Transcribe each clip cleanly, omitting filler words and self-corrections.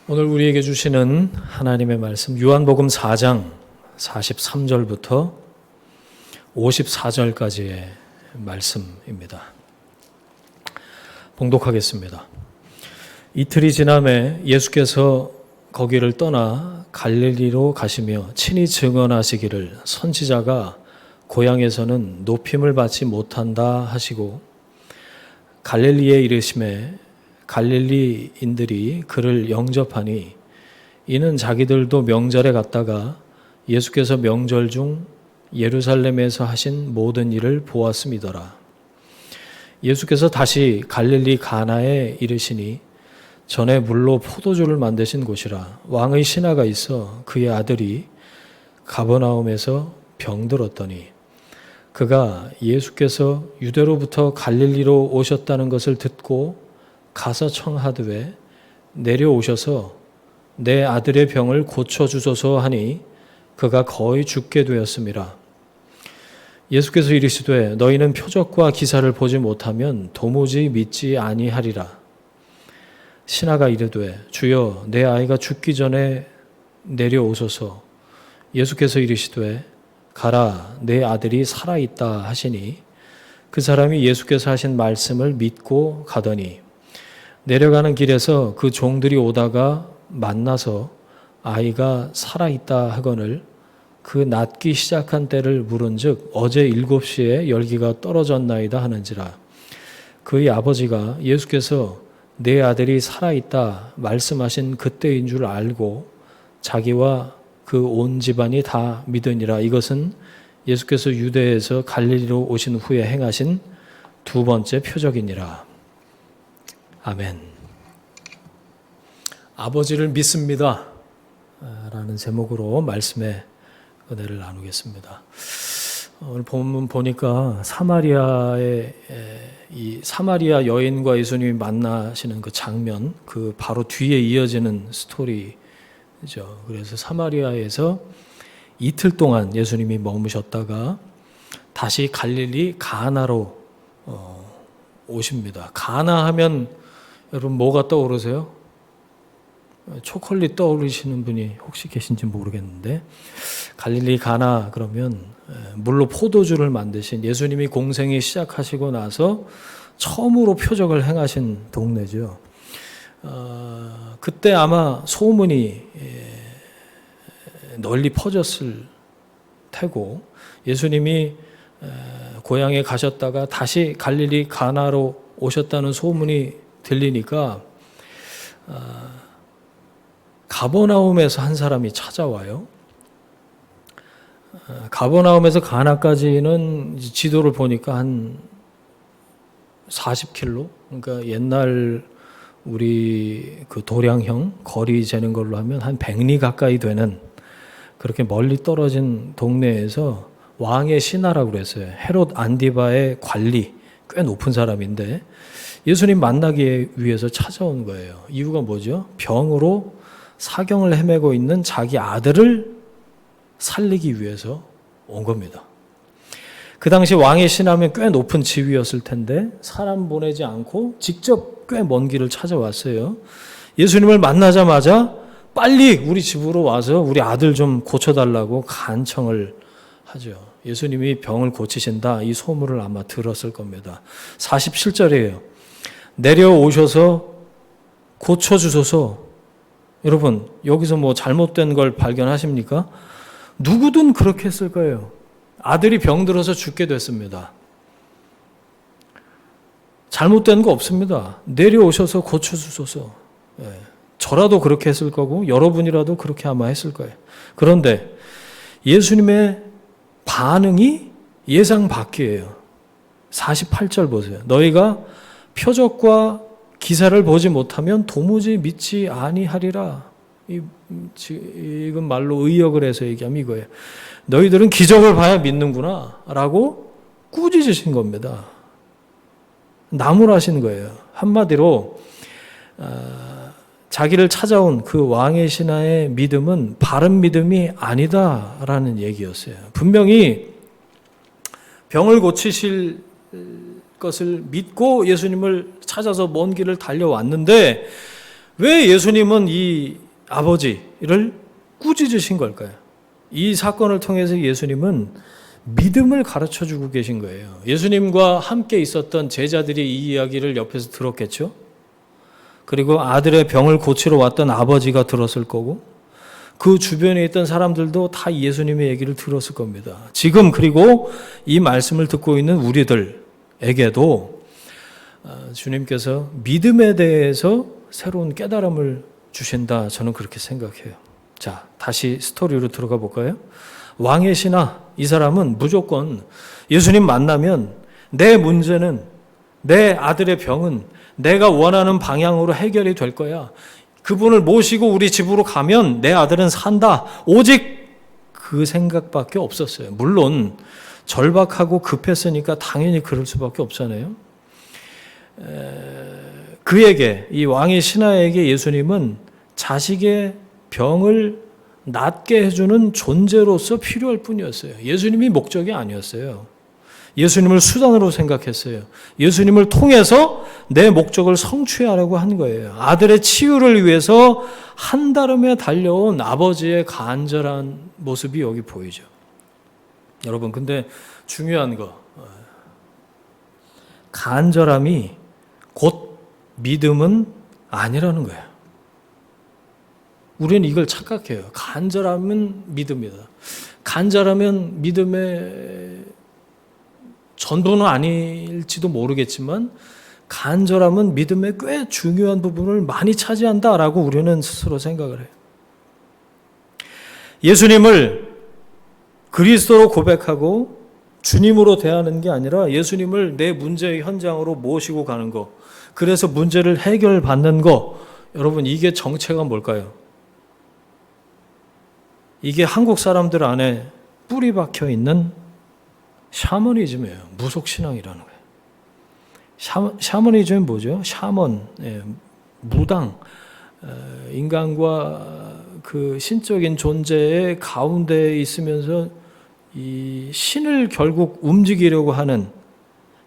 오늘 우리에게 주시는 하나님의 말씀 요한복음 4장 43절부터 54절까지의 말씀입니다. 봉독하겠습니다. 이틀이 지남에 예수께서 거기를 떠나 갈릴리로 가시며 친히 증언하시기를 선지자가 고향에서는 높임을 받지 못한다 하시고 갈릴리에 이르심에 갈릴리인들이 그를 영접하니 이는 자기들도 명절에 갔다가 예수께서 명절 중 예루살렘에서 하신 모든 일을 보았음이더라. 예수께서 다시 갈릴리 가나에 이르시니 전에 물로 포도주를 만드신 곳이라. 왕의 신하가 있어 그의 아들이 가버나움에서 병들었더니 그가 예수께서 유대로부터 갈릴리로 오셨다는 것을 듣고 가서 청하되 내려오셔서 내 아들의 병을 고쳐주소서 하니 그가 거의 죽게 되었음이라. 예수께서 이르시되 너희는 표적과 기사를 보지 못하면 도무지 믿지 아니하리라. 신하가 이르되 주여 내 아이가 죽기 전에 내려오소서. 예수께서 이르시되 가라 내 아들이 살아있다 하시니 그 사람이 예수께서 하신 말씀을 믿고 가더니 내려가는 길에서 그 종들이 오다가 만나서 아이가 살아있다 하거늘 그 낫기 시작한 때를 물은즉 어제 7시에 열기가 떨어졌나이다 하는지라. 그의 아버지가 예수께서 내 아들이 살아있다 말씀하신 그때인 줄 알고 자기와 그 온 집안이 다 믿으니라. 이것은 예수께서 유대에서 갈릴리로 오신 후에 행하신 두 번째 표적이니라. 아멘. 아버지를 믿습니다 라는 제목으로 말씀의 은혜를 나누겠습니다. 오늘 본문 보니까 이 사마리아 여인과 예수님이 만나시는 그 장면, 그 바로 뒤에 이어지는 스토리죠. 그래서 사마리아에서 이틀 동안 예수님이 머무셨다가 다시 갈릴리 가나로 오십니다. 가나 하면 여러분 뭐가 떠오르세요? 초콜릿 떠오르시는 분이 혹시 계신지 모르겠는데 갈릴리 가나 그러면 물로 포도주를 만드신 예수님이 공생이 시작하시고 나서 처음으로 표적을 행하신 동네죠. 그때 아마 소문이 널리 퍼졌을 테고 예수님이 고향에 가셨다가 다시 갈릴리 가나로 오셨다는 소문이 들리니까 가버나움에서 한 사람이 찾아와요. 가버나움에서 가나까지는 지도를 보니까 한 40km, 그러니까 옛날 우리 그 도량형 거리 재는 걸로 하면 한 100리 가까이 되는 그렇게 멀리 떨어진 동네에서 왕의 신하라고 그랬어요. 헤롯 안디바의 관리, 꽤 높은 사람인데 예수님 만나기 위해서 찾아온 거예요. 이유가 뭐죠? 병으로 사경을 헤매고 있는 자기 아들을 살리기 위해서 온 겁니다. 그 당시 왕의 신하면 꽤 높은 지위였을 텐데 사람 보내지 않고 직접 꽤 먼 길을 찾아왔어요. 예수님을 만나자마자 빨리 우리 집으로 와서 우리 아들 좀 고쳐달라고 간청을 하죠. 예수님이 병을 고치신다 이 소문을 아마 들었을 겁니다. 47절이에요. 내려오셔서 고쳐주소서. 여러분 여기서 뭐 잘못된 걸 발견하십니까? 누구든 그렇게 했을 거예요. 아들이 병들어서 죽게 됐습니다. 잘못된 거 없습니다. 내려오셔서 고쳐주소서. 저라도 그렇게 했을 거고 여러분이라도 그렇게 아마 했을 거예요. 그런데 예수님의 반응이 예상 밖이에요. 48절 보세요. 너희가 표적과 기사를 보지 못하면 도무지 믿지 아니하리라. 지금 말로 의역을 해서 얘기하면 이거예요. 너희들은 기적을 봐야 믿는구나 라고 꾸짖으신 겁니다. 나무라신 거예요. 한마디로 자기를 찾아온 그 왕의 신하의 믿음은 바른 믿음이 아니다라는 얘기였어요. 분명히 병을 고치실 것을 믿고 예수님을 찾아서 먼 길을 달려왔는데 왜 예수님은 이 아버지를 꾸짖으신 걸까요? 이 사건을 통해서 예수님은 믿음을 가르쳐 주고 계신 거예요. 예수님과 함께 있었던 제자들이 이 이야기를 옆에서 들었겠죠? 그리고 아들의 병을 고치러 왔던 아버지가 들었을 거고, 그 주변에 있던 사람들도 다 예수님의 얘기를 들었을 겁니다. 지금 그리고 이 말씀을 듣고 있는 우리들에게도 주님께서 믿음에 대해서 새로운 깨달음을 주신다, 저는 그렇게 생각해요. 자, 다시 스토리로 들어가 볼까요? 왕의 신하, 이 사람은 무조건 예수님 만나면 내 문제는, 내 아들의 병은 내가 원하는 방향으로 해결이 될 거야. 그분을 모시고 우리 집으로 가면 내 아들은 산다. 오직 그 생각밖에 없었어요. 물론 절박하고 급했으니까 당연히 그럴 수밖에 없잖아요. 그에게, 이 왕의 신하에게 예수님은 자식의 병을 낫게 해주는 존재로서 필요할 뿐이었어요. 예수님이 목적이 아니었어요. 예수님을 수단으로 생각했어요. 예수님을 통해서 내 목적을 성취하려고 한 거예요. 아들의 치유를 위해서 한달음에 달려온 아버지의 간절한 모습이 여기 보이죠. 여러분, 근데 중요한 거, 간절함이 곧 믿음은 아니라는 거예요. 우리는 이걸 착각해요. 간절함은 믿음이다. 간절하면 믿음의 전부는 아닐지도 모르겠지만 간절함은 믿음의 꽤 중요한 부분을 많이 차지한다라고 우리는 스스로 생각을 해요. 예수님을 그리스도로 고백하고 주님으로 대하는 게 아니라 예수님을 내 문제의 현장으로 모시고 가는 거, 그래서 문제를 해결받는 거, 여러분, 이게 정체가 뭘까요? 이게 한국 사람들 안에 뿌리 박혀 있는 샤머니즘이에요. 무속신앙이라는 거예요. 샤머니즘이 뭐죠? 샤먼, 무당, 인간과 그 신적인 존재의 가운데에 있으면서 이 신을 결국 움직이려고 하는,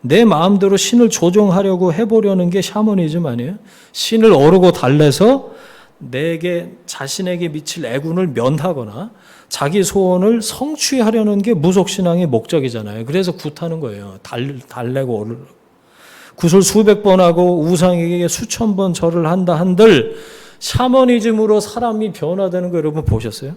내 마음대로 신을 조종하려고 해보려는 게 샤머니즘 아니에요? 신을 어르고 달래서 자신에게 미칠 애군을 면하거나 자기 소원을 성취하려는 게 무속신앙의 목적이잖아요. 그래서 굿하는 거예요. 달래고 어르고. 굿을 수백 번 하고 우상에게 수천 번 절을 한다 한들 샤머니즘으로 사람이 변화되는 거 여러분 보셨어요?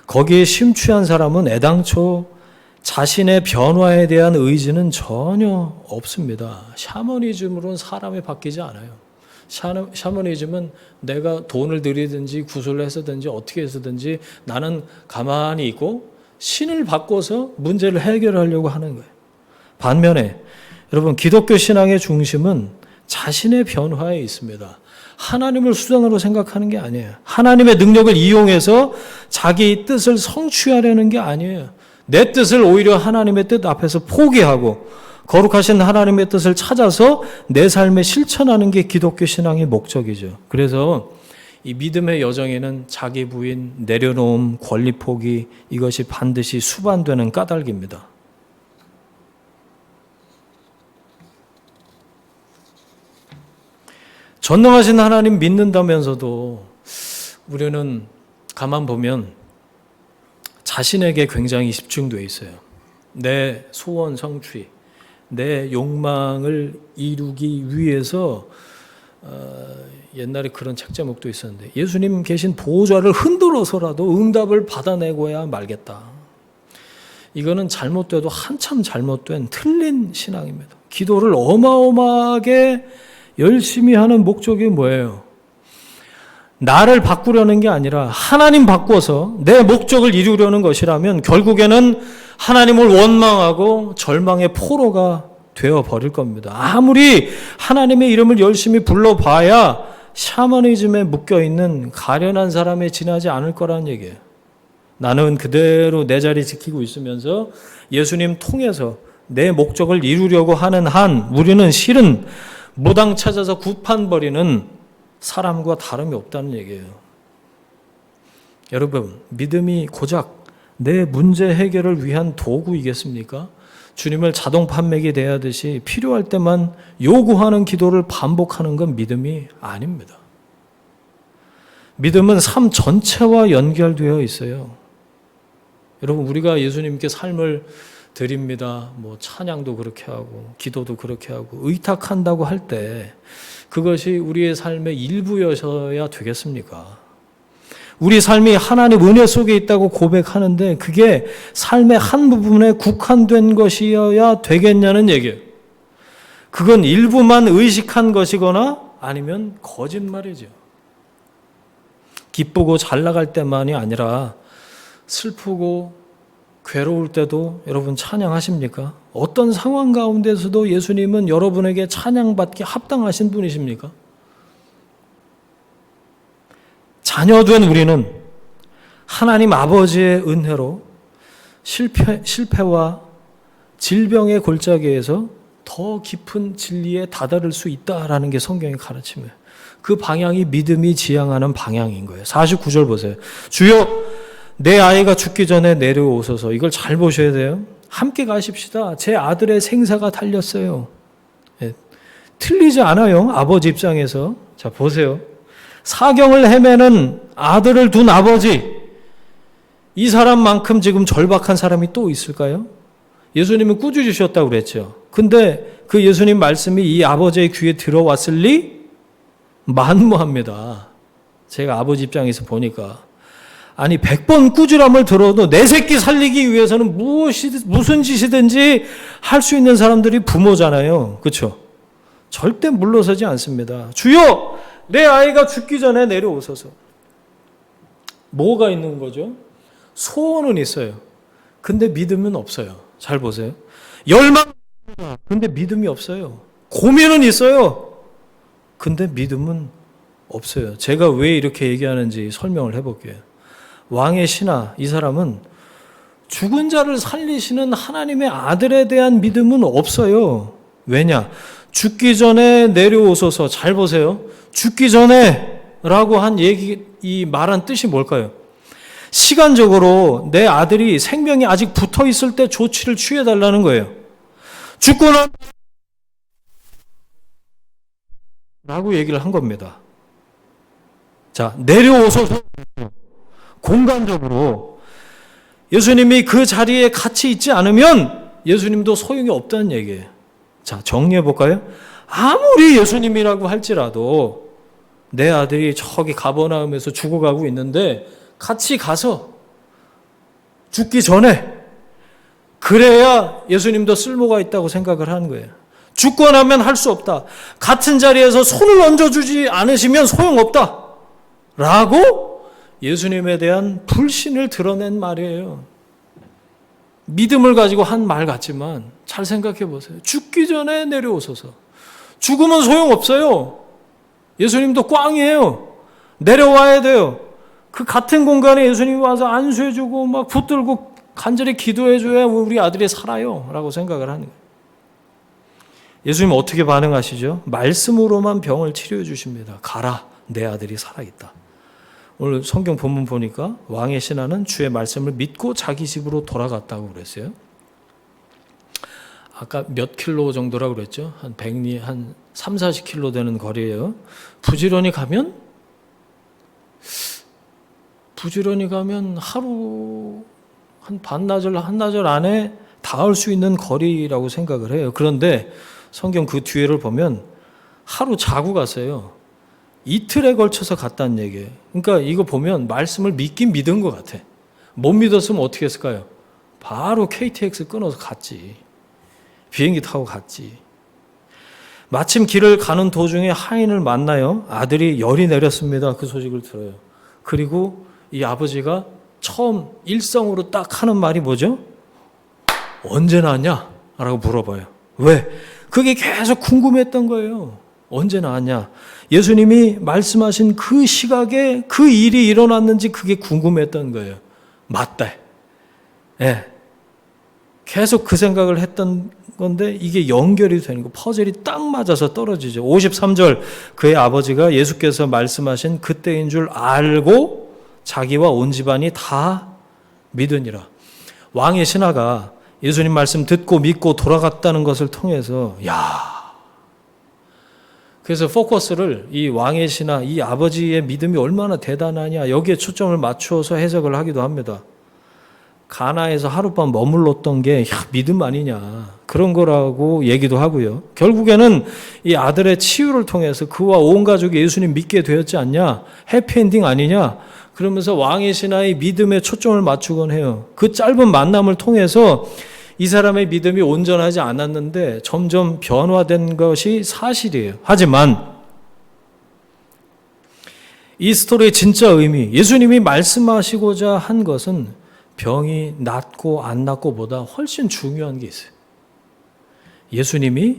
거기에 심취한 사람은 애당초 자신의 변화에 대한 의지는 전혀 없습니다. 샤머니즘으로는 사람이 바뀌지 않아요. 샤머니즘은 내가 돈을 들이든지 구슬을 해서든지 어떻게 해서든지 나는 가만히 있고 신을 바꿔서 문제를 해결하려고 하는 거예요. 반면에 여러분, 기독교 신앙의 중심은 자신의 변화에 있습니다. 하나님을 수단으로 생각하는 게 아니에요. 하나님의 능력을 이용해서 자기 뜻을 성취하려는 게 아니에요. 내 뜻을 오히려 하나님의 뜻 앞에서 포기하고 거룩하신 하나님의 뜻을 찾아서 내 삶에 실천하는 게 기독교 신앙의 목적이죠. 그래서 이 믿음의 여정에는 자기 부인, 내려놓음, 권리 포기, 이것이 반드시 수반되는 까닭입니다. 전능하신 하나님 믿는다면서도 우리는 가만 보면 자신에게 굉장히 집중되어 있어요. 내 소원 성취, 내 욕망을 이루기 위해서 옛날에 그런 책 제목도 있었는데, 예수님 계신 보좌를 흔들어서라도 응답을 받아내고야 말겠다. 이거는 잘못돼도 한참 잘못된 틀린 신앙입니다. 기도를 어마어마하게 열심히 하는 목적이 뭐예요? 나를 바꾸려는 게 아니라 하나님 바꿔서 내 목적을 이루려는 것이라면 결국에는 하나님을 원망하고 절망의 포로가 되어버릴 겁니다. 아무리 하나님의 이름을 열심히 불러봐야 샤머니즘에 묶여있는 가련한 사람에 지나지 않을 거라는 얘기예요. 나는 그대로 내 자리 지키고 있으면서 예수님 통해서 내 목적을 이루려고 하는 한 우리는 실은 무당 찾아서 구판버리는 사람과 다름이 없다는 얘기예요. 여러분, 믿음이 고작 내 문제 해결을 위한 도구이겠습니까? 주님을 자동 판매기 대하듯이 필요할 때만 요구하는 기도를 반복하는 건 믿음이 아닙니다. 믿음은 삶 전체와 연결되어 있어요. 여러분, 우리가 예수님께 삶을 드립니다. 찬양도 그렇게 하고 기도도 그렇게 하고 의탁한다고 할 때 그것이 우리의 삶의 일부여서야 되겠습니까? 우리 삶이 하나님 은혜 속에 있다고 고백하는데 그게 삶의 한 부분에 국한된 것이어야 되겠냐는 얘기예요. 그건 일부만 의식한 것이거나 아니면 거짓말이죠. 기쁘고 잘 나갈 때만이 아니라 슬프고 괴로울 때도 여러분 찬양하십니까? 어떤 상황 가운데서도 예수님은 여러분에게 찬양받기 합당하신 분이십니까? 자녀된 우리는 하나님 아버지의 은혜로 실패와 질병의 골짜기에서 더 깊은 진리에 다다를 수 있다라는 게 성경의 가르침이에요. 그 방향이 믿음이 지향하는 방향인 거예요. 49절 보세요. 주여 내 아이가 죽기 전에 내려오소서. 이걸 잘 보셔야 돼요. 함께 가십시다. 제 아들의 생사가 달렸어요. 틀리지 않아요. 아버지 입장에서. 자, 보세요. 사경을 헤매는 아들을 둔 아버지, 이 사람만큼 지금 절박한 사람이 또 있을까요? 예수님은 꾸짖으셨다고 그랬죠. 근데 그 예수님 말씀이 이 아버지의 귀에 들어왔을 리 만무합니다. 제가 아버지 입장에서 보니까 아니 100번 꾸지람을 들어도 내 새끼 살리기 위해서는 무슨 짓이든지 할 수 있는 사람들이 부모잖아요. 그렇죠? 절대 물러서지 않습니다. 주여 내 아이가 죽기 전에 내려오소서. 뭐가 있는 거죠? 소원은 있어요. 근데 믿음은 없어요. 잘 보세요. 열망, 근데 믿음이 없어요. 고민은 있어요. 근데 믿음은 없어요. 제가 왜 이렇게 얘기하는지 설명을 해볼게요. 왕의 신하, 이 사람은 죽은 자를 살리시는 하나님의 아들에 대한 믿음은 없어요. 왜냐? 죽기 전에 내려오소서. 잘 보세요. 죽기 전에 라고 한 이 말한 뜻이 뭘까요? 시간적으로 내 아들이 생명이 아직 붙어 있을 때 조치를 취해달라는 거예요. 죽고 난 라고 얘기를 한 겁니다. 자, 내려오소서. 공간적으로 예수님이 그 자리에 같이 있지 않으면 예수님도 소용이 없다는 얘기예요. 자, 정리해 볼까요? 아무리 예수님이라고 할지라도 내 아들이 저기 가버나움에서 죽어가고 있는데 같이 가서 죽기 전에 그래야 예수님도 쓸모가 있다고 생각을 하는 거예요. 죽고 나면 할 수 없다. 같은 자리에서 손을 얹어주지 않으시면 소용없다. 라고 예수님에 대한 불신을 드러낸 말이에요. 믿음을 가지고 한 말 같지만 잘 생각해 보세요. 죽기 전에 내려오소서. 죽으면 소용없어요. 예수님도 꽝이에요. 내려와야 돼요. 그 같은 공간에 예수님이 와서 안수해주고 막 붙들고 간절히 기도해줘야 우리 아들이 살아요. 라고 생각을 하는 거예요. 예수님 어떻게 반응하시죠? 말씀으로만 병을 치료해 주십니다. 가라, 내 아들이 살아있다. 오늘 성경 본문 보니까 왕의 신하는 주의 말씀을 믿고 자기 집으로 돌아갔다고 그랬어요. 아까 몇 킬로 정도라고 그랬죠? 한 100리, 한 3, 40킬로 되는 거리예요. 부지런히 가면 하루 한 반나절, 한나절 안에 닿을 수 있는 거리라고 생각을 해요. 그런데 성경 그 뒤에를 보면 하루 자고 갔어요. 이틀에 걸쳐서 갔다는 얘기예요. 그러니까 이거 보면 말씀을 믿긴 믿은 것 같아. 못 믿었으면 어떻게 했을까요? 바로 KTX 끊어서 갔지. 비행기 타고 갔지. 마침 길을 가는 도중에 하인을 만나요. 아들이 열이 내렸습니다. 그 소식을 들어요. 그리고 이 아버지가 처음 일성으로 딱 하는 말이 뭐죠? 언제 나왔냐? 라고 물어봐요. 왜? 그게 계속 궁금했던 거예요. 언제 나왔냐? 예수님이 말씀하신 그 시각에 그 일이 일어났는지 그게 궁금했던 거예요. 맞대. 예. 계속 그 생각을 했던 건데 이게 연결이 되는 거, 퍼즐이 딱 맞아서 떨어지죠. 53절, 그의 아버지가 예수께서 말씀하신 그때인 줄 알고 자기와 온 집안이 다 믿으니라. 왕의 신하가 예수님 말씀 듣고 믿고 돌아갔다는 것을 통해서 그래서 포커스를 이 왕의 신하, 이 아버지의 믿음이 얼마나 대단하냐 여기에 초점을 맞추어서 해석을 하기도 합니다. 가나에서 하룻밤 머물렀던 게 믿음 아니냐 그런 거라고 얘기도 하고요. 결국에는 이 아들의 치유를 통해서 그와 온 가족이 예수님 믿게 되었지 않냐, 해피엔딩 아니냐, 그러면서 왕의 신하의 믿음에 초점을 맞추곤 해요. 그 짧은 만남을 통해서 이 사람의 믿음이 온전하지 않았는데 점점 변화된 것이 사실이에요. 하지만 이 스토리의 진짜 의미, 예수님이 말씀하시고자 한 것은 병이 낫고 안 낫고보다 훨씬 중요한 게 있어요. 예수님이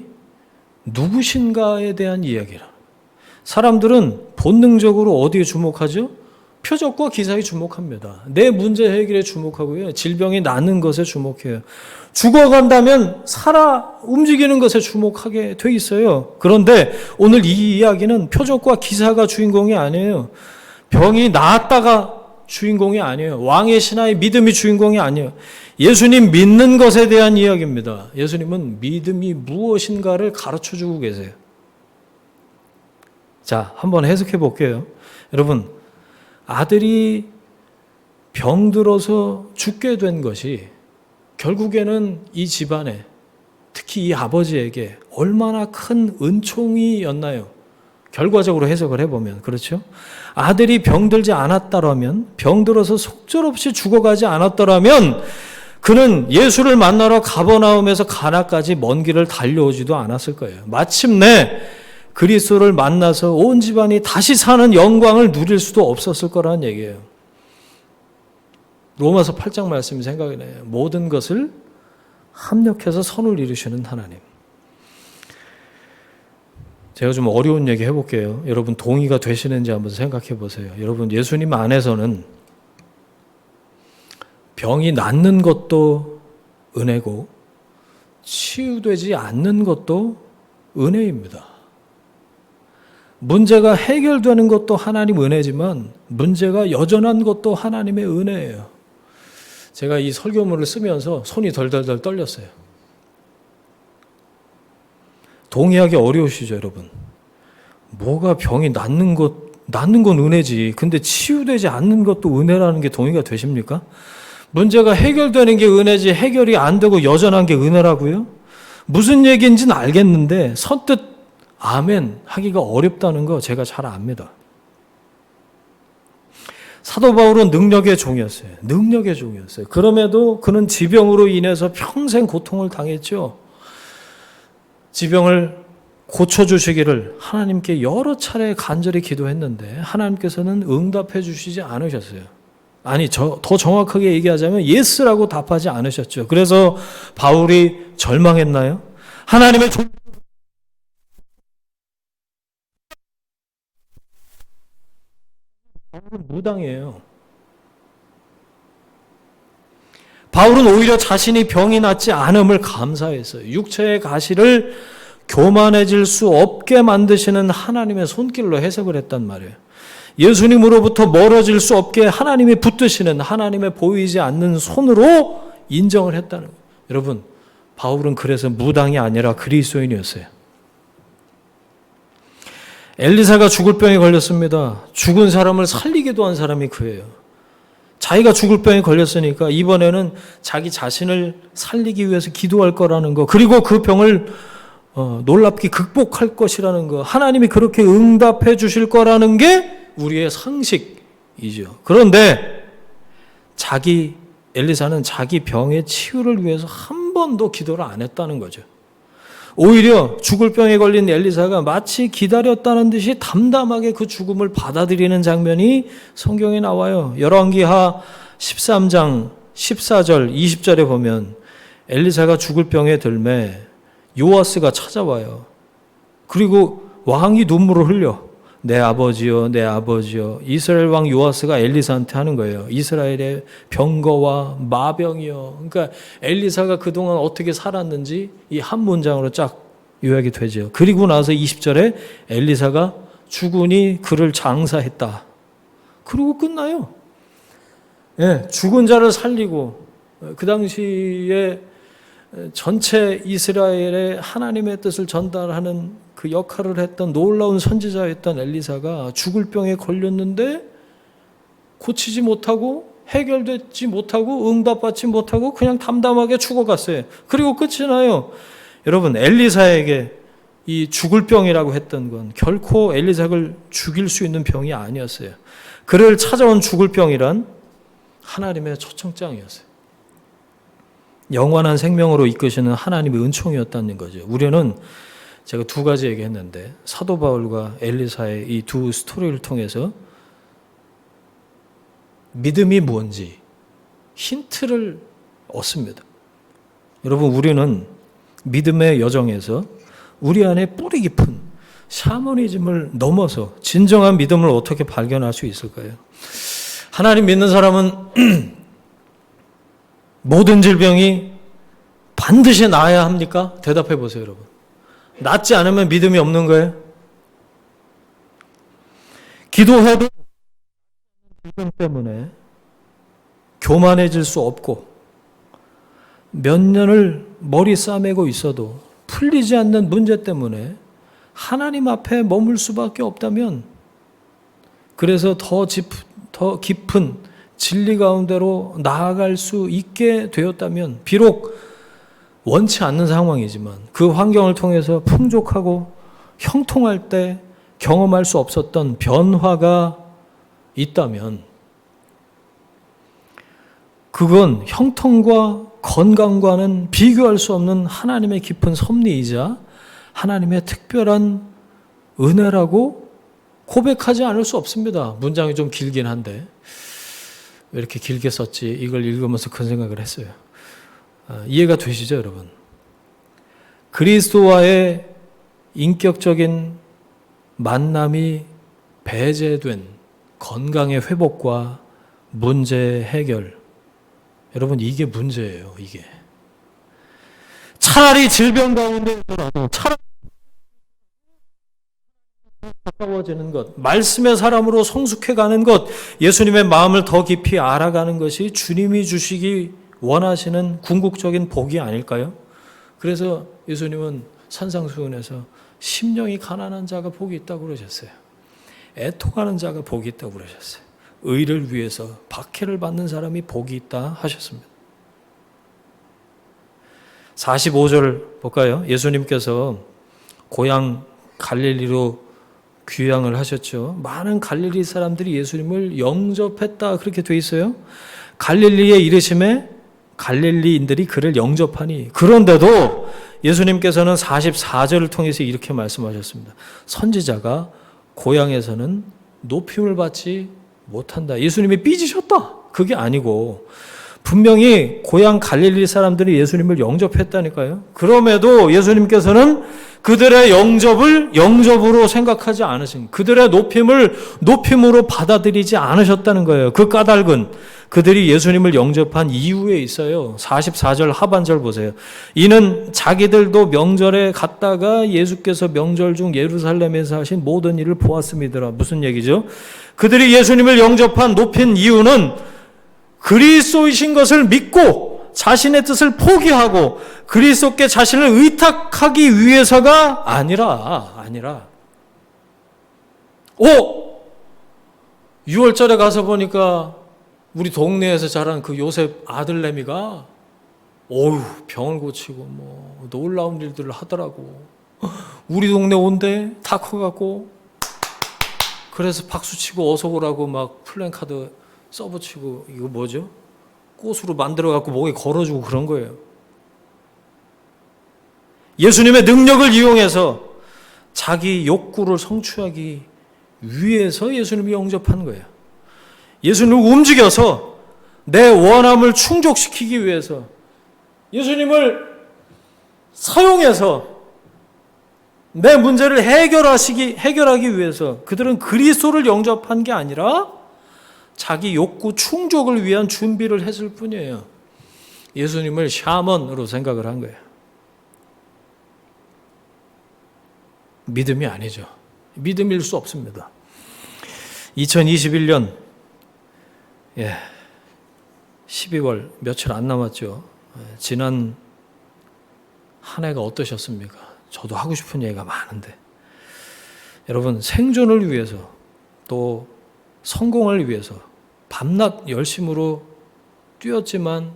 누구신가에 대한 이야기라. 사람들은 본능적으로 어디에 주목하죠? 표적과 기사에 주목합니다. 내 문제 해결에 주목하고요. 질병이 낫는 것에 주목해요. 죽어간다면 살아 움직이는 것에 주목하게 돼 있어요. 그런데 오늘 이 이야기는 표적과 기사가 주인공이 아니에요. 병이 나았다가 주인공이 아니에요. 왕의 신하의 믿음이 주인공이 아니에요. 예수님 믿는 것에 대한 이야기입니다. 예수님은 믿음이 무엇인가를 가르쳐주고 계세요. 자, 한번 해석해 볼게요. 여러분, 아들이 병들어서 죽게 된 것이 결국에는 이 집안에, 특히 이 아버지에게 얼마나 큰 은총이었나요? 결과적으로 해석을 해보면 그렇죠? 아들이 병들지 않았다라면, 병들어서 속절없이 죽어가지 않았더라면 그는 예수를 만나러 가버나움에서 가나까지 먼 길을 달려오지도 않았을 거예요. 마침내 그리스도를 만나서 온 집안이 다시 사는 영광을 누릴 수도 없었을 거라는 얘기예요. 로마서 8장 말씀이 생각이 나요. 모든 것을 합력해서 선을 이루시는 하나님. 제가 좀 어려운 얘기 해볼게요. 여러분 동의가 되시는지 한번 생각해 보세요. 여러분 예수님 안에서는 병이 낫는 것도 은혜고 치유되지 않는 것도 은혜입니다. 문제가 해결되는 것도 하나님 은혜지만 문제가 여전한 것도 하나님의 은혜예요. 제가 이 설교문을 쓰면서 손이 덜덜덜 떨렸어요. 동의하기 어려우시죠, 여러분? 뭐가 병이 낫는 건 은혜지. 근데 치유되지 않는 것도 은혜라는 게 동의가 되십니까? 문제가 해결되는 게 은혜지 해결이 안 되고 여전한 게 은혜라고요? 무슨 얘기인지는 알겠는데 선뜻 아멘 하기가 어렵다는 거 제가 잘 압니다. 사도 바울은 능력의 종이었어요. 능력의 종이었어요. 그럼에도 그는 지병으로 인해서 평생 고통을 당했죠. 지병을 고쳐주시기를 하나님께 여러 차례 간절히 기도했는데 하나님께서는 응답해 주시지 않으셨어요. 아니, 더 정확하게 얘기하자면 예스라고 답하지 않으셨죠. 그래서 바울이 절망했나요? 하나님의 바울은 무당이에요. 바울은 오히려 자신이 병이 낫지 않음을 감사했어요. 육체의 가시를 교만해질 수 없게 만드시는 하나님의 손길로 해석을 했단 말이에요. 예수님으로부터 멀어질 수 없게 하나님이 붙드시는 하나님의 보이지 않는 손으로 인정을 했다는 거예요. 여러분, 바울은 그래서 무당이 아니라 그리스도인이었어요. 엘리사가 죽을 병에 걸렸습니다. 죽은 사람을 살리기도 한 사람이 그예요. 자기가 죽을 병에 걸렸으니까 이번에는 자기 자신을 살리기 위해서 기도할 거라는 거, 그리고 그 병을 놀랍게 극복할 것이라는 거, 하나님이 그렇게 응답해 주실 거라는 게 우리의 상식이죠. 그런데 엘리사는 자기 병의 치유를 위해서 한 번도 기도를 안 했다는 거죠. 오히려 죽을 병에 걸린 엘리사가 마치 기다렸다는 듯이 담담하게 그 죽음을 받아들이는 장면이 성경에 나와요. 열왕기하 13장 14절 20절에 보면 엘리사가 죽을 병에 들매 요아스가 찾아와요. 그리고 왕이 눈물을 흘려. 내 아버지여, 내 아버지여. 이스라엘 왕 요아스가 엘리사한테 하는 거예요. 이스라엘의 병거와 마병이여. 그러니까 엘리사가 그동안 어떻게 살았는지 이 한 문장으로 쫙 요약이 되죠. 그리고 나서 20절에 엘리사가 죽으니 그를 장사했다. 그리고 끝나요. 예, 죽은 자를 살리고 그 당시에 전체 이스라엘에 하나님의 뜻을 전달하는 그 역할을 했던 놀라운 선지자였던 엘리사가 죽을 병에 걸렸는데 고치지 못하고 해결되지 못하고 응답받지 못하고 그냥 담담하게 죽어갔어요. 그리고 끝이 나요. 여러분, 엘리사에게 이 죽을 병이라고 했던 건 결코 엘리사를 죽일 수 있는 병이 아니었어요. 그를 찾아온 죽을 병이란 하나님의 초청장이었어요. 영원한 생명으로 이끄시는 하나님의 은총이었다는 거죠. 우리는 제가 두 가지 얘기했는데 사도 바울과 엘리사의 이 두 스토리를 통해서 믿음이 뭔지 힌트를 얻습니다. 여러분, 우리는 믿음의 여정에서 우리 안에 뿌리 깊은 샤머니즘을 넘어서 진정한 믿음을 어떻게 발견할 수 있을까요? 하나님 믿는 사람은 모든 질병이 반드시 나아야 합니까? 대답해 보세요, 여러분. 낫지 않으면 믿음이 없는 거예요? 기도해도 질병 때문에 교만해질 수 없고 몇 년을 머리 싸매고 있어도 풀리지 않는 문제 때문에 하나님 앞에 머물 수밖에 없다면, 그래서 더 깊은 진리 가운데로 나아갈 수 있게 되었다면, 비록 원치 않는 상황이지만 그 환경을 통해서 풍족하고 형통할 때 경험할 수 없었던 변화가 있다면, 그건 형통과 건강과는 비교할 수 없는 하나님의 깊은 섭리이자 하나님의 특별한 은혜라고 고백하지 않을 수 없습니다. 문장이 좀 길긴 한데 왜 이렇게 길게 썼지? 이걸 읽으면서 그런 생각을 했어요. 이해가 되시죠, 여러분? 그리스도와의 인격적인 만남이 배제된 건강의 회복과 문제 해결, 여러분, 이게 문제예요. 이게 차라리 질병 가운데서라도 차라리 가까워지는 것, 말씀의 사람으로 성숙해가는 것, 예수님의 마음을 더 깊이 알아가는 것이 주님이 주시기 원하시는 궁극적인 복이 아닐까요? 그래서 예수님은 산상수훈에서 심령이 가난한 자가 복이 있다고 그러셨어요. 애통하는 자가 복이 있다고 그러셨어요. 의를 위해서 박해를 받는 사람이 복이 있다 하셨습니다. 45절 볼까요? 예수님께서 고향 갈릴리로 귀향을 하셨죠. 많은 갈릴리 사람들이 예수님을 영접했다 그렇게 돼 있어요. 갈릴리에 이르심에 갈릴리인들이 그를 영접하니, 그런데도 예수님께서는 44절을 통해서 이렇게 말씀하셨습니다. 선지자가 고향에서는 높임을 받지 못한다. 예수님이 삐지셨다. 그게 아니고 분명히 고향 갈릴리 사람들이 예수님을 영접했다니까요. 그럼에도 예수님께서는 그들의 영접을 영접으로 생각하지 않으신, 그들의 높임을 높임으로 받아들이지 않으셨다는 거예요. 그 까닭은 그들이 예수님을 영접한 이유에 있어요. 44절 하반절 보세요. 이는 자기들도 명절에 갔다가 예수께서 명절 중 예루살렘에서 하신 모든 일을 보았음이더라. 무슨 얘기죠? 그들이 예수님을 영접한 높인 이유는 그리스도이신 것을 믿고 자신의 뜻을 포기하고 그리스도께 자신을 의탁하기 위해서가 아니라 6월절에 가서 보니까 우리 동네에서 자란 그 요셉 아들내미가 병을 고치고 뭐 놀라운 일들을 하더라고. 우리 동네 온대 다 커갖고, 그래서 박수치고 어서 오라고 막 플랜카드 써붙이고, 이거 뭐죠? 꽃으로 만들어갖고 목에 걸어주고 그런 거예요. 예수님의 능력을 이용해서 자기 욕구를 성취하기 위해서 예수님이 영접한 거예요. 예수님을 움직여서 내 원함을 충족시키기 위해서, 예수님을 사용해서 내 문제를 해결하기 위해서 그들은 그리스도를 영접한 게 아니라 자기 욕구 충족을 위한 준비를 했을 뿐이에요. 예수님을 샤먼으로 생각을 한 거예요. 믿음이 아니죠. 믿음일 수 없습니다. 2021년 12월 며칠 안 남았죠. 지난 한 해가 어떠셨습니까? 저도 하고 싶은 얘기가 많은데 여러분 생존을 위해서 또 성공을 위해서 밤낮 열심으로 뛰었지만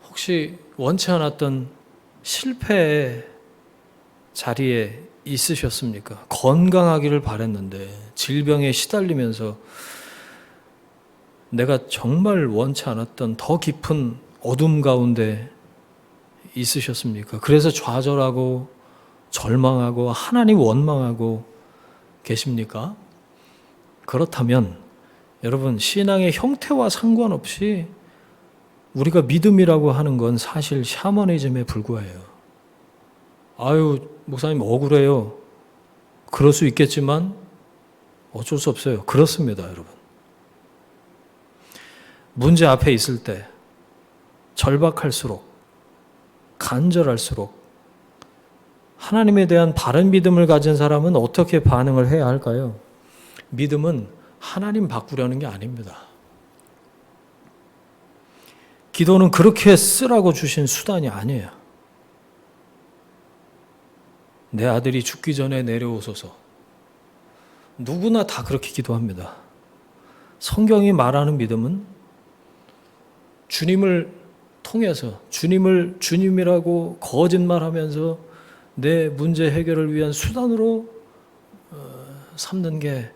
혹시 원치 않았던 실패의 자리에 있으셨습니까? 건강하기를 바랬는데 질병에 시달리면서 내가 정말 원치 않았던 더 깊은 어둠 가운데 있으셨습니까? 그래서 좌절하고 절망하고 하나님 원망하고 계십니까? 그렇다면 여러분 신앙의 형태와 상관없이 우리가 믿음이라고 하는 건 사실 샤머니즘에 불과해요. 아유 목사님 억울해요. 그럴 수 있겠지만 어쩔 수 없어요. 그렇습니다, 여러분. 문제 앞에 있을 때 절박할수록 간절할수록 하나님에 대한 바른 믿음을 가진 사람은 어떻게 반응을 해야 할까요? 믿음은 하나님 바꾸려는 게 아닙니다. 기도는 그렇게 쓰라고 주신 수단이 아니에요. 내 아들이 죽기 전에 내려오소서. 누구나 다 그렇게 기도합니다. 성경이 말하는 믿음은 주님을 통해서 주님을 주님이라고 거짓말하면서 내 문제 해결을 위한 수단으로 삼는 게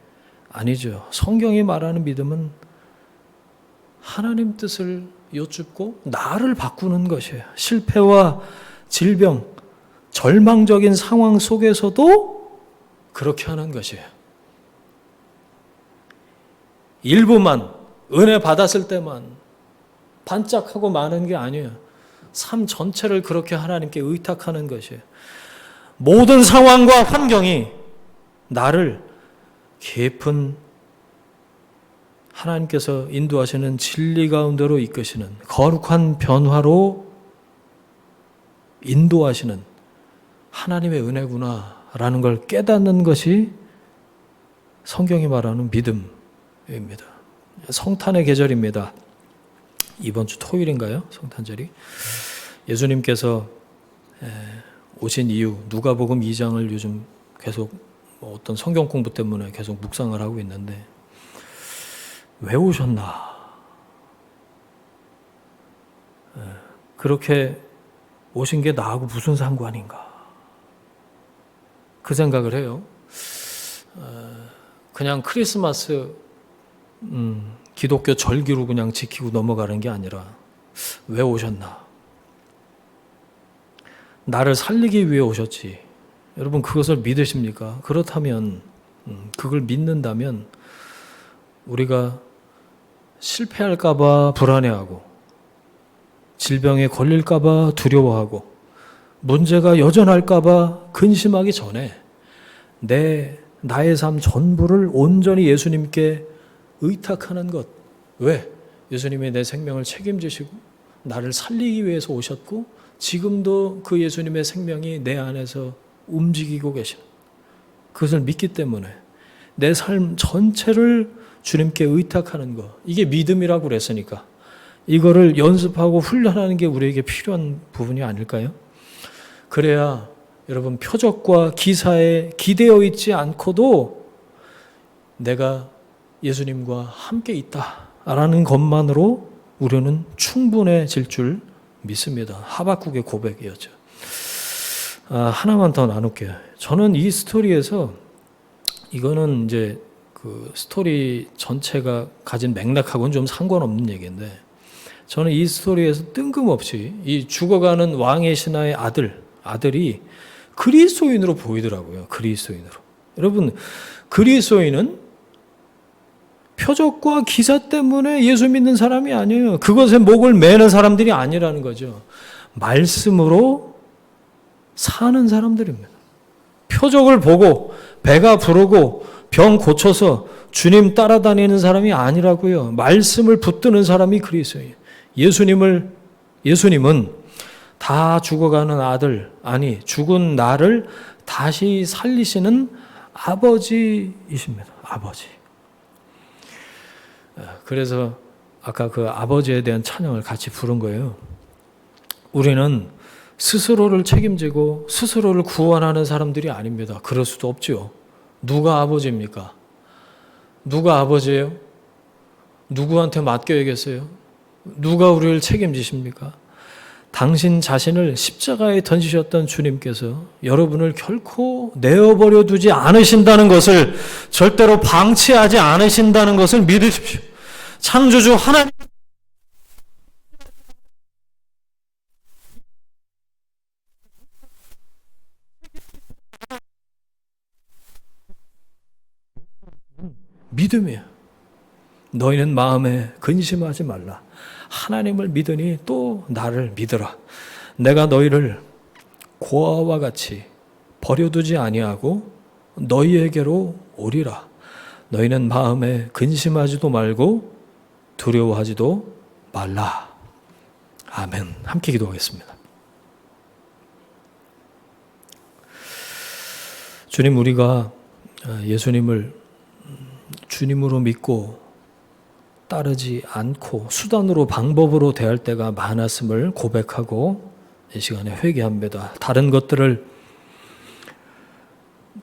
아니죠. 성경이 말하는 믿음은 하나님 뜻을 여쭙고 나를 바꾸는 것이에요. 실패와 질병, 절망적인 상황 속에서도 그렇게 하는 것이에요. 일부만 은혜 받았을 때만 반짝하고 마는 게 아니에요. 삶 전체를 그렇게 하나님께 의탁하는 것이에요. 모든 상황과 환경이 나를 깊은 하나님께서 인도하시는 진리 가운데로 이끄시는 거룩한 변화로 인도하시는 하나님의 은혜구나라는 걸 깨닫는 것이 성경이 말하는 믿음입니다. 성탄의 계절입니다. 이번 주 토요일인가요? 성탄절이. 예수님께서 오신 이유 누가복음 2장을 요즘 계속 어떤 성경 공부 때문에 계속 묵상을 하고 있는데 왜 오셨나? 그렇게 오신 게 나하고 무슨 상관인가? 그 생각을 해요. 그냥 크리스마스 기독교 절기로 그냥 지키고 넘어가는 게 아니라 왜 오셨나? 나를 살리기 위해 오셨지. 여러분 그것을 믿으십니까? 그렇다면 그걸 믿는다면 우리가 실패할까 봐 불안해하고 질병에 걸릴까 봐 두려워하고 문제가 여전할까 봐 근심하기 전에 나의 삶 전부를 온전히 예수님께 의탁하는 것. 왜? 예수님이 내 생명을 책임지시고 나를 살리기 위해서 오셨고 지금도 그 예수님의 생명이 내 안에서 움직이고 계시는 그것을 믿기 때문에 내 삶 전체를 주님께 의탁하는 것. 이게 믿음이라고 그랬으니까 이거를 연습하고 훈련하는 게 우리에게 필요한 부분이 아닐까요? 그래야 여러분 표적과 기사에 기대어 있지 않고도 내가 예수님과 함께 있다라는 것만으로 우리는 충분해질 줄 믿습니다. 하박국의 고백이었죠. 하나만 더 나눌게요. 저는 이 스토리에서 이거는 이제 그 스토리 전체가 가진 맥락하고는 좀 상관없는 얘기인데 저는 이 스토리에서 뜬금없이 이 죽어가는 왕의 신하의 아들이 그리스도인으로 보이더라고요. 그리스도인으로. 여러분 그리스도인은 표적과 기사 때문에 예수 믿는 사람이 아니에요. 그것에 목을 매는 사람들이 아니라는 거죠. 말씀으로 사는 사람들입니다. 표적을 보고 배가 부르고 병 고쳐서 주님 따라다니는 사람이 아니라고요. 말씀을 붙드는 사람이 그리스도예요. 예수님은 다 죽어가는 죽은 나를 다시 살리시는 아버지이십니다. 아버지. 그래서 아까 그 아버지에 대한 찬양을 같이 부른 거예요. 우리는 스스로를 책임지고 스스로를 구원하는 사람들이 아닙니다. 그럴 수도 없지요. 누가 아버지입니까? 누가 아버지예요? 누구한테 맡겨야겠어요? 누가 우리를 책임지십니까? 당신 자신을 십자가에 던지셨던 주님께서 여러분을 결코 내어버려 두지 않으신다는 것을, 절대로 방치하지 않으신다는 것을 믿으십시오. 창조주 하나님, 믿음이에요. 너희는 마음에 근심하지 말라. 하나님을 믿으니 또 나를 믿으라. 내가 너희를 고아와 같이 버려두지 아니하고 너희에게로 오리라. 너희는 마음에 근심하지도 말고 두려워하지도 말라. 아멘. 함께 기도하겠습니다. 주님, 우리가 예수님을 주님으로 믿고 따르지 않고 수단으로, 방법으로 대할 때가 많았음을 고백하고 이 시간에 회개합니다. 다른 것들을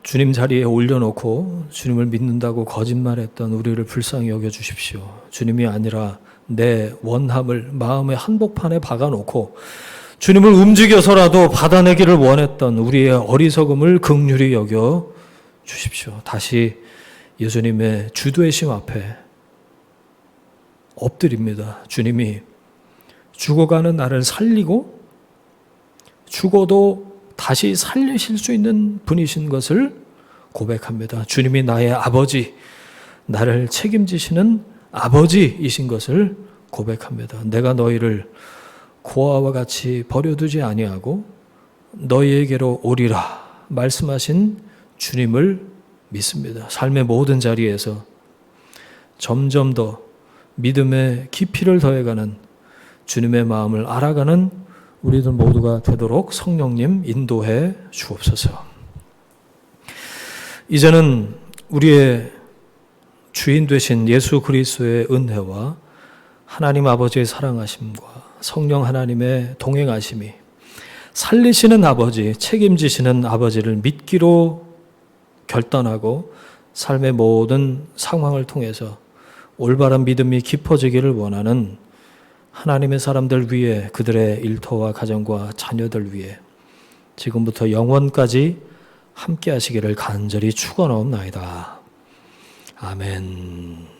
주님 자리에 올려놓고 주님을 믿는다고 거짓말했던 우리를 불쌍히 여겨주십시오. 주님이 아니라 내 원함을 마음의 한복판에 박아놓고 주님을 움직여서라도 받아내기를 원했던 우리의 어리석음을 긍휼히 여겨 주십시오. 다시 예수님의 주되심 앞에 엎드립니다. 주님이 죽어가는 나를 살리고 죽어도 다시 살리실 수 있는 분이신 것을 고백합니다. 주님이 나의 아버지, 나를 책임지시는 아버지이신 것을 고백합니다. 내가 너희를 고아와 같이 버려두지 아니하고 너희에게로 오리라 말씀하신 주님을 믿습니다. 삶의 모든 자리에서 점점 더 믿음의 깊이를 더해가는 주님의 마음을 알아가는 우리들 모두가 되도록 성령님 인도해 주옵소서. 이제는 우리의 주인 되신 예수 그리스도의 은혜와 하나님 아버지의 사랑하심과 성령 하나님의 동행하심이, 살리시는 아버지, 책임지시는 아버지를 믿기로 결단하고 삶의 모든 상황을 통해서 올바른 믿음이 깊어지기를 원하는 하나님의 사람들 위해, 그들의 일터와 가정과 자녀들 위해 지금부터 영원까지 함께 하시기를 간절히 축원하옵나이다. 아멘.